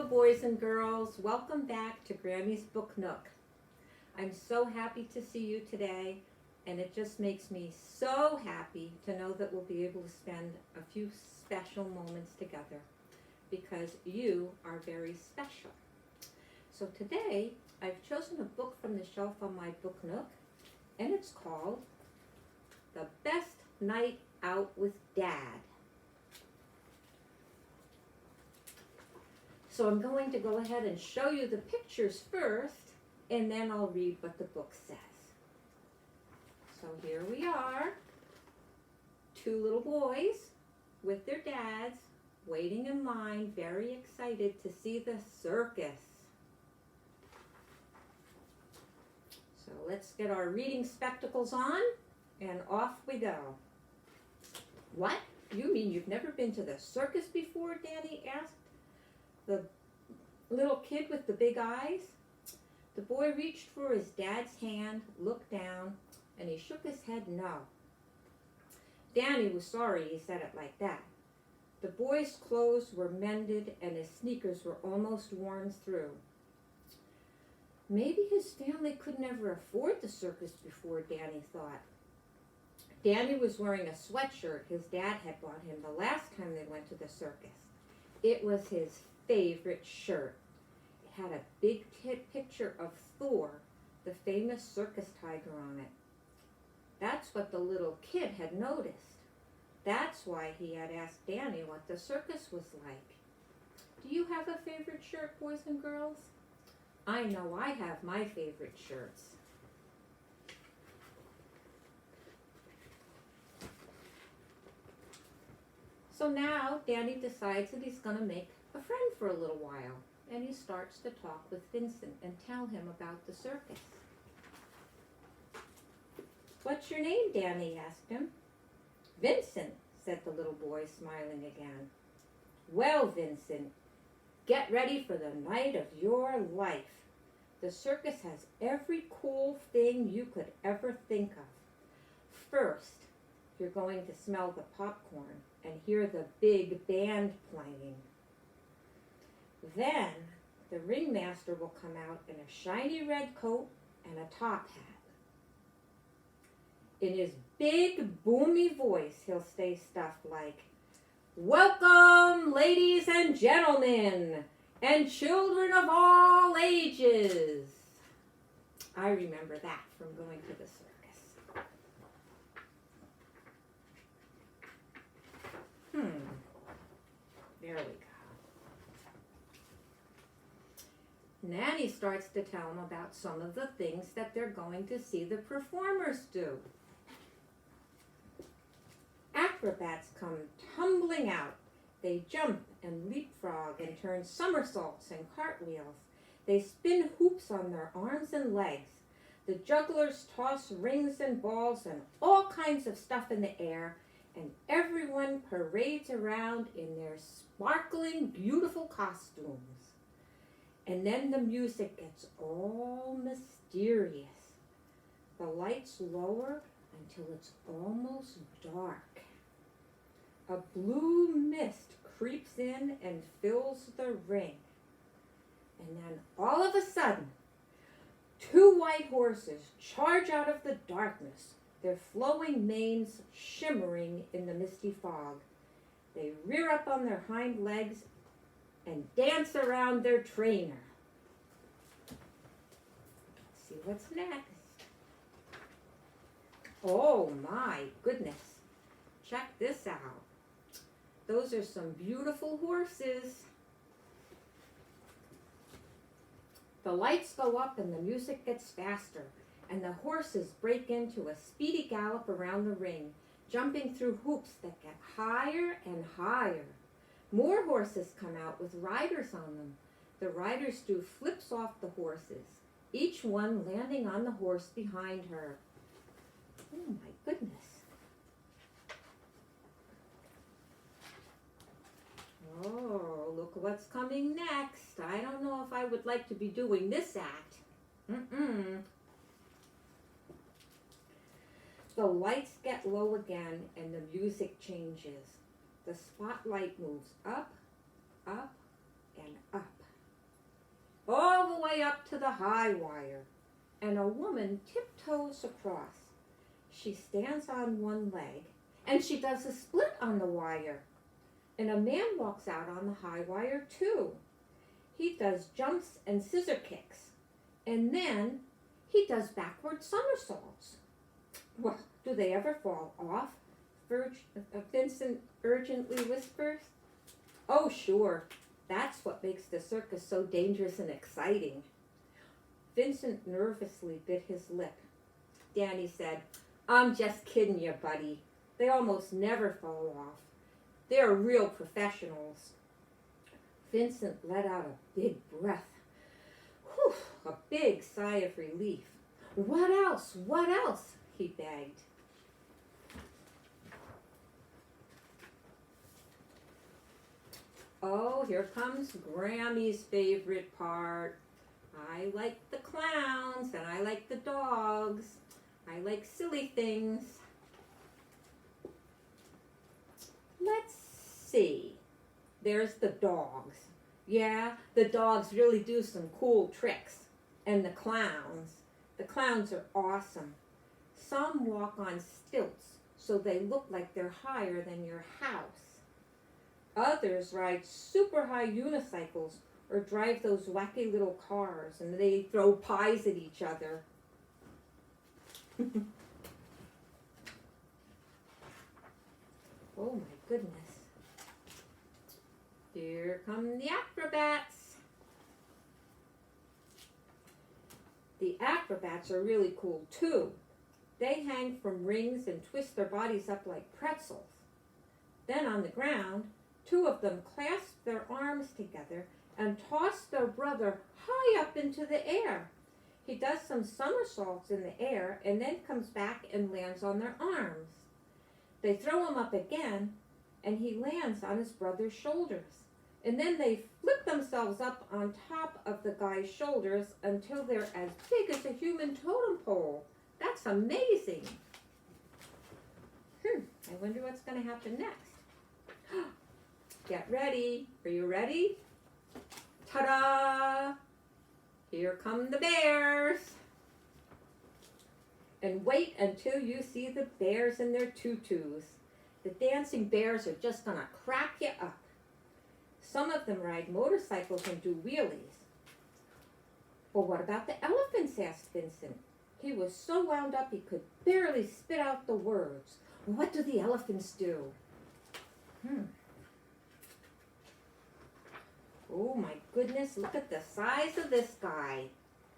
Hello, boys and girls. Welcome back to Grammie's Book Nook. I'm so happy to see you today, and it just makes me so happy to know that we'll be able to spend a few special moments together because you are very special. So today, I've chosen a book from the shelf on my Book Nook, and it's called The Best Night Out with Dad. So I'm going to go ahead and show you the pictures first, and then I'll read what the book says. So here we are, two little boys with their dads, waiting in line, very excited to see the circus. So let's get our reading spectacles on, and off we go. What? You mean you've never been to the circus before? Danny asked the little kid with the big eyes. The boy reached for his dad's hand, looked down, and he shook his head no. Danny was sorry he said it like that. The boy's clothes were mended and his sneakers were almost worn through. Maybe his family could never afford the circus before, Danny thought. Danny was wearing a sweatshirt his dad had bought him the last time they went to the circus. It was his favorite shirt. It had a big picture of Thor, the famous circus tiger, on it. That's what the little kid had noticed. That's why he had asked Danny what the circus was like. Do you have a favorite shirt, boys and girls? I know I have my favorite shirts. So now Danny decides that he's going to make a friend for a little while, and he starts to talk with Vincent and tell him about the circus. What's your name, Danny asked him. Vincent, said the little boy, smiling again. Well, Vincent, get ready for the night of your life. The circus has every cool thing you could ever think of. First, you're going to smell the popcorn and hear the big band playing. Then the ringmaster will come out in a shiny red coat and a top hat. In his big, boomy voice, he'll say stuff like, "Welcome, ladies and gentlemen, and children of all ages." I remember that from going to the circus. There we go. Nanny starts to tell them about some of the things that they're going to see the performers do. Acrobats come tumbling out. They jump and leapfrog and turn somersaults and cartwheels. They spin hoops on their arms and legs. The jugglers toss rings and balls and all kinds of stuff in the air, and everyone parades around in their sparkling, beautiful costumes. And then the music gets all mysterious. The lights lower until it's almost dark. A blue mist creeps in and fills the ring. And then all of a sudden, two white horses charge out of the darkness, their flowing manes shimmering in the misty fog. They rear up on their hind legs and dance around their trainer. Let's see what's next. Oh my goodness. Check this out. Those are some beautiful horses. The lights go up and the music gets faster, and the horses break into a speedy gallop around the ring, jumping through hoops that get higher and higher. More horses come out with riders on them. The riders do flips off the horses, each one landing on the horse behind her. Oh my goodness. Oh, look what's coming next. I don't know if I would like to be doing this act. The lights get low again and the music changes. The spotlight moves up, up, and up. the high wire, and a woman tiptoes across. She stands on one leg, and she does a split on the wire. And a man walks out on the high wire too. He does jumps and scissor kicks, and then he does backward somersaults. Well, do they ever fall off? Vincent urgently whispers. Oh, sure. That's what makes the circus so dangerous and exciting. Vincent nervously bit his lip. Danny said, I'm just kidding you, buddy. They almost never fall off. They're real professionals. Vincent let out a big breath. Whew, a big sigh of relief. What else? What else? He begged. Oh, here comes Grammie's favorite part. I like the clowns and I like the dogs. I like silly things. Let's see. There's the dogs. Yeah, the dogs really do some cool tricks. And the clowns are awesome. Some walk on stilts so they look like they're higher than your house. Others ride super high unicycles or drive those wacky little cars and they throw pies at each other. Oh my goodness. Here come the acrobats. The acrobats are really cool too. They hang from rings and twist their bodies up like pretzels. Then on the ground, two of them clasp their arms together and toss their brother high up into the air. He does some somersaults in the air and then comes back and lands on their arms. They throw him up again and he lands on his brother's shoulders. And then they flip themselves up on top of the guy's shoulders until they're as big as a human totem pole. That's amazing. I wonder what's going to happen next. Get ready. Are you ready? Ta-da! Here come the bears. And wait until you see the bears in their tutus. The dancing bears are just going to crack you up. Some of them ride motorcycles and do wheelies. Well, what about the elephants? Asked Vincent. He was so wound up he could barely spit out the words. What do the elephants do? Oh my goodness, look at the size of this guy.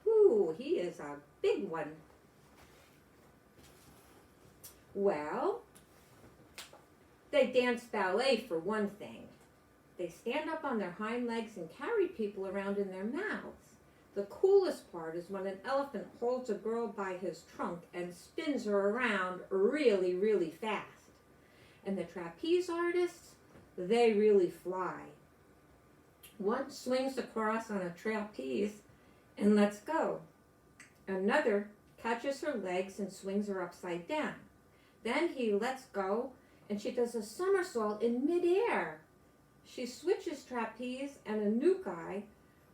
Ooh, he is a big one. Well, they dance ballet for one thing. They stand up on their hind legs and carry people around in their mouths. The coolest part is when an elephant holds a girl by his trunk and spins her around really, really fast. And the trapeze artists, they really fly. One swings across on a trapeze and lets go. Another catches her legs and swings her upside down. Then he lets go and she does a somersault in midair. She switches trapeze and a new guy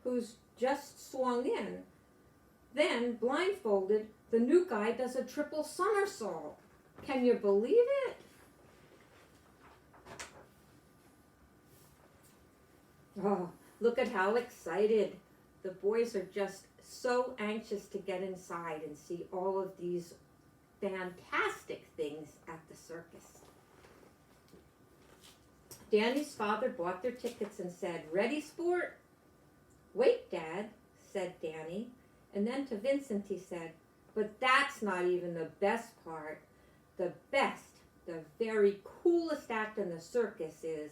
who's just swung in. Then, blindfolded, the new guy does a triple somersault. Can you believe it? Oh, look at how excited. The boys are just so anxious to get inside and see all of these fantastic things at the circus. Danny's father bought their tickets and said, "Ready, sport?" "Wait, Dad," said Danny. And then to Vincent he said, "But that's not even the best part. The best, the very coolest act in the circus is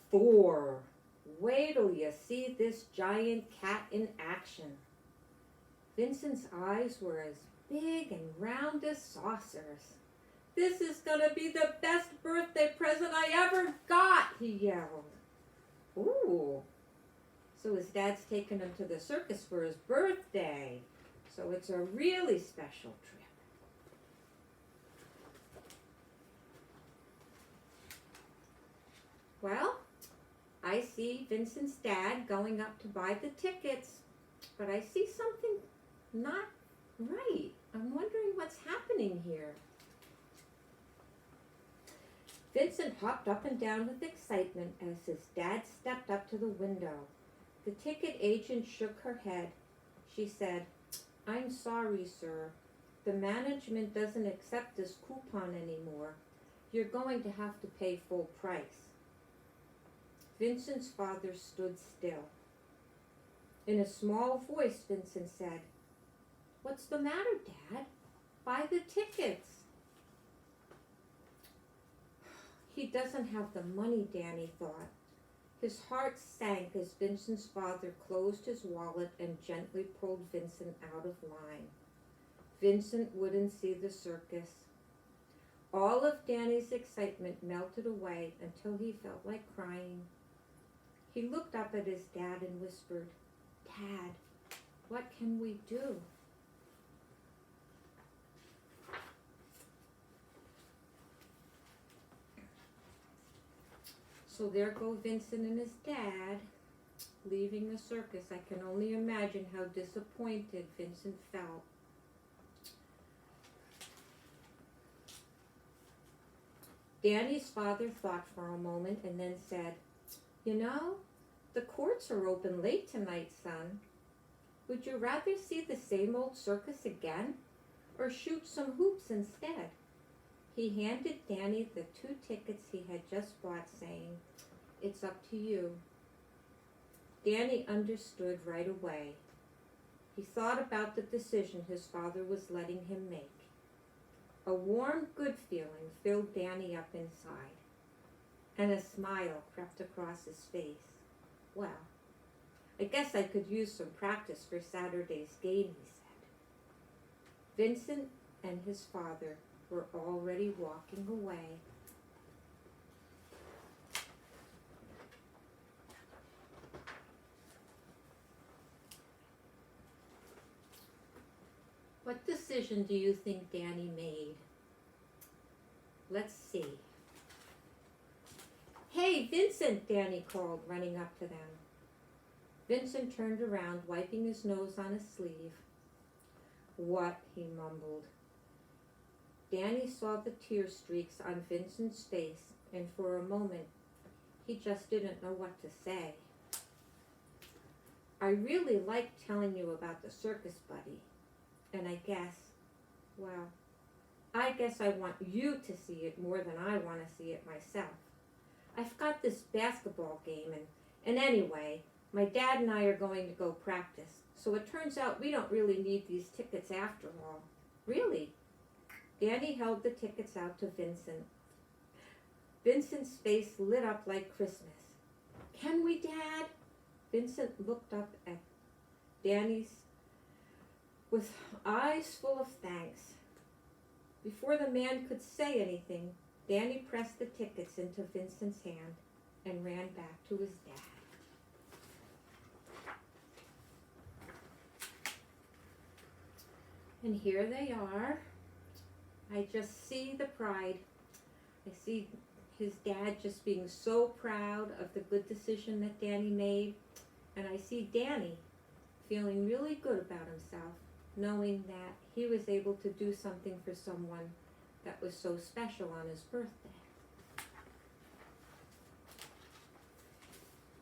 Thor. Wait till you see this giant cat in action." Vincent's eyes were as big and round as saucers. "This is going to be the best birthday present I ever got," he yelled. Ooh. So his dad's taking him to the circus for his birthday. So it's a really special trip. Well, I see Vincent's dad going up to buy the tickets. but I see something not right. I'm wondering what's happening here. Vincent hopped up and down with excitement as his dad stepped up to the window. The ticket agent shook her head. She said, "I'm sorry, sir. The management doesn't accept this coupon anymore. You're going to have to pay full price." Vincent's father stood still. In a small voice, Vincent said, "What's the matter, Dad? Buy the tickets." He doesn't have the money, Danny thought. His heart sank as Vincent's father closed his wallet and gently pulled Vincent out of line. Vincent wouldn't see the circus. All of Danny's excitement melted away until he felt like crying. He looked up at his dad and whispered, "Dad, what can we do?" So there go Vincent and his dad, leaving the circus. I can only imagine how disappointed Vincent felt. Danny's father thought for a moment and then said, "You know, the courts are open late tonight, son. Would you rather see the same old circus again or shoot some hoops instead?" He handed Danny the 2 tickets he had just bought, saying, "It's up to you." Danny understood right away. He thought about the decision his father was letting him make. A warm, good feeling filled Danny up inside, and a smile crept across his face. "Well, I guess I could use some practice for Saturday's game," he said. Vincent and his father were already walking away. What decision do you think Danny made? Let's see. "Hey, Vincent," Danny called, running up to them. Vincent turned around, wiping his nose on his sleeve. "What?" he mumbled. Danny saw the tear streaks on Vincent's face, and for a moment, he just didn't know what to say. "I really like telling you about the circus, buddy. And I guess I want you to see it more than I want to see it myself. I've got this basketball game, and anyway, my dad and I are going to go practice, so it turns out we don't really need these tickets after all." "Really?" Danny held the tickets out to Vincent. Vincent's face lit up like Christmas. "Can we, Dad?" Vincent looked up at Danny's with eyes full of thanks. Before the man could say anything, Danny pressed the tickets into Vincent's hand and ran back to his dad. And here they are. I just see the pride. I see his dad just being so proud of the good decision that Danny made. And I see Danny feeling really good about himself, knowing that he was able to do something for someone that was so special on his birthday.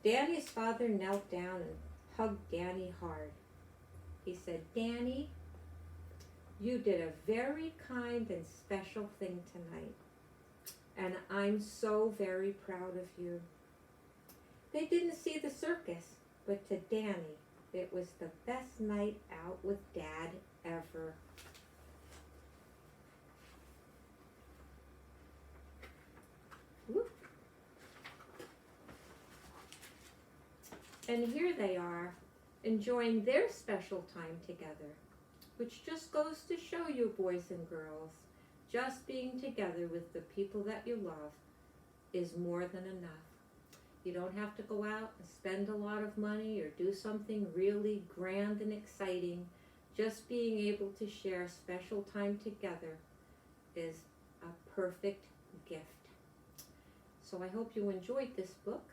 Danny's father knelt down and hugged Danny hard. He said, "Danny, you did a very kind and special thing tonight, and I'm so very proud of you." They didn't see the circus, but to Danny, it was the best night out with Dad ever. Whoop. And here they are, enjoying their special time together, which just goes to show you, boys and girls, just being together with the people that you love is more than enough. You don't have to go out and spend a lot of money or do something really grand and exciting. Just being able to share special time together is a perfect gift. So I hope you enjoyed this book,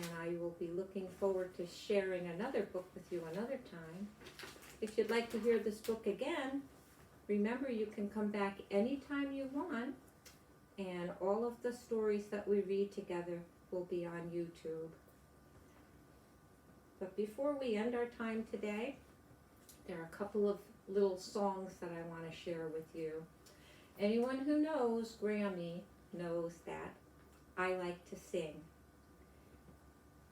and I will be looking forward to sharing another book with you another time. If you'd like to hear this book again, remember you can come back anytime you want, and all of the stories that we read together will be on YouTube. But before we end our time today, there are a couple of little songs that I want to share with you. Anyone who knows Grammie knows that I like to sing.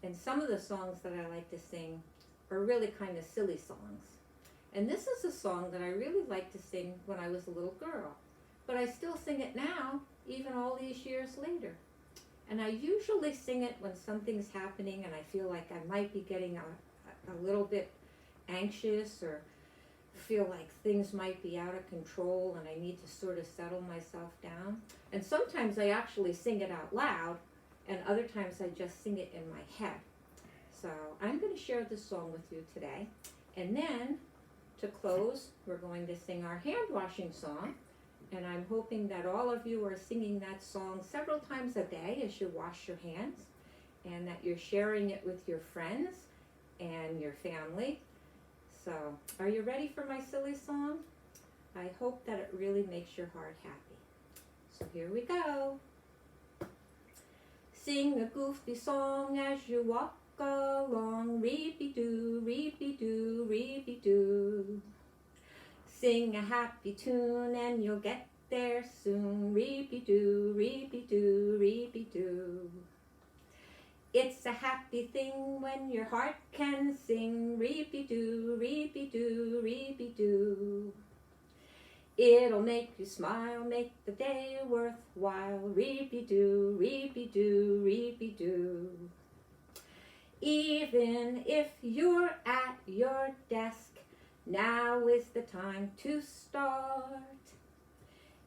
And some of the songs that I like to sing are really kind of silly songs. And this is a song that I really liked to sing when I was a little girl. But I still sing it now, even all these years later. And I usually sing it when something's happening and I feel like I might be getting a little bit anxious or feel like things might be out of control and I need to sort of settle myself down. And sometimes I actually sing it out loud, and other times I just sing it in my head. So I'm going to share this song with you today. And then to close, we're going to sing our hand washing song. And I'm hoping that all of you are singing that song several times a day as you wash your hands, and that you're sharing it with your friends and your family. So, are you ready for my silly song? I hope that it really makes your heart happy. So here we go. Sing a goofy song as you walk along, reapy-doo, reapy-doo, reapy-doo. Sing a happy tune and you'll get there soon, reapy-doo, reapy-doo, reapy-doo. It's a happy thing when your heart can sing, reapy-doo, reapy-doo, reapy-doo. It'll make you smile, make the day worthwhile, reapy-doo, reapy-doo, reapy-doo. Even if you're at your desk, now is the time to start.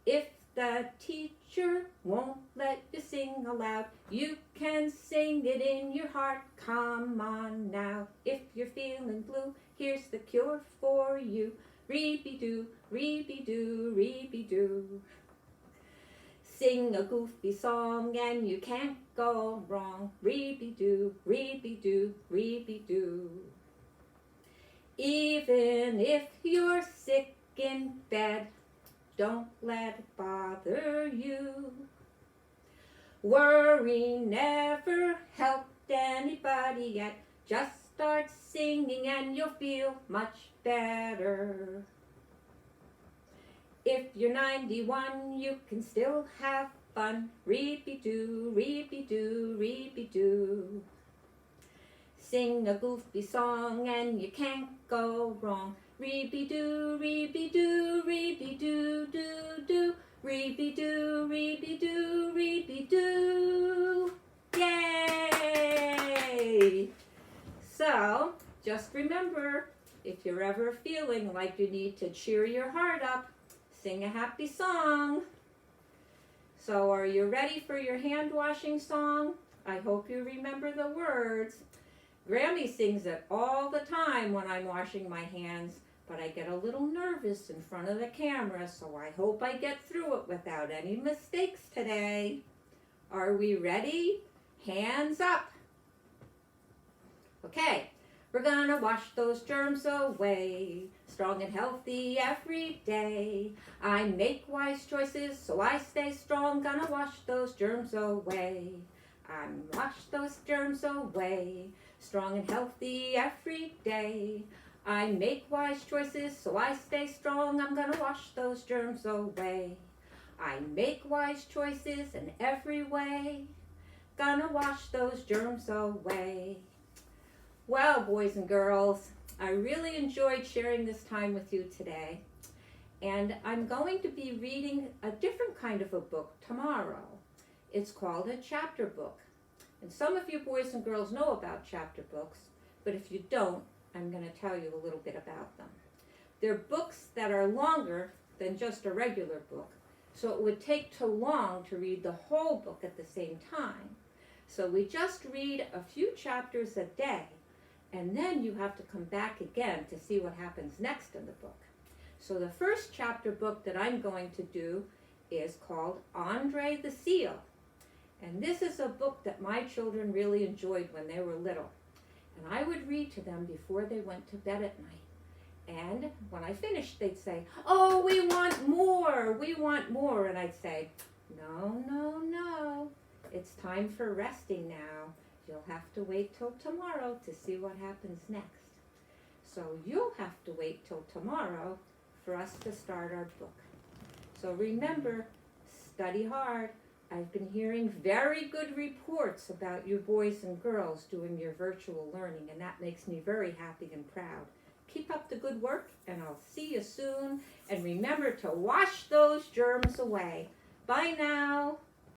If the teacher won't let you sing aloud, you can sing it in your heart. Come on now. If you're feeling blue, here's the cure for you. Reapy-doo, reapy-doo, reapy-doo. Sing a goofy song and you can't go wrong. Reapy-doo, reapy-doo, reapy-doo. Even if you're sick in bed, don't let it bother you. Worry never helped anybody yet. Just start singing and you'll feel much better. If you're 91, you can still have fun. Reapy-doo, reapy-doo, reapy-doo. Sing a goofy song and you can't go wrong. Reapy-doo, reapy-doo, reapy-doo, doo, doo. Reapy-doo, reapy-doo, reapy-doo. Yay! So, just remember, if you're ever feeling like you need to cheer your heart up, sing a happy song. So, are you ready for your hand washing song? I hope you remember the words. Grammie sings it all the time when I'm washing my hands, but I get a little nervous in front of the camera, so I hope I get through it without any mistakes today. Are we ready? Hands up. Okay, we're gonna wash those germs away, strong and healthy every day. I make wise choices, so I stay strong, gonna wash those germs away. I'm wash those germs away, strong and healthy every day. I make wise choices, so I stay strong, I'm gonna wash those germs away. I make wise choices in every way, gonna wash those germs away. Well, boys and girls, I really enjoyed sharing this time with you today. And I'm going to be reading a different kind of a book tomorrow. It's called a chapter book. And some of you boys and girls know about chapter books, but if you don't, I'm going to tell you a little bit about them. They're books that are longer than just a regular book, so it would take too long to read the whole book at the same time. So we just read a few chapters a day, and then you have to come back again to see what happens next in the book. So the first chapter book that I'm going to do is called Andre the Seal. And this is a book that my children really enjoyed when they were little. And I would read to them before they went to bed at night. And when I finished, they'd say, "Oh, we want more, we want more." And I'd say, "No, no, no. It's time for resting now. You'll have to wait till tomorrow to see what happens next." So you'll have to wait till tomorrow for us to start our book. So remember, study hard. I've been hearing very good reports about you boys and girls doing your virtual learning, and that makes me very happy and proud. Keep up the good work, and I'll see you soon. And remember to wash those germs away. Bye now.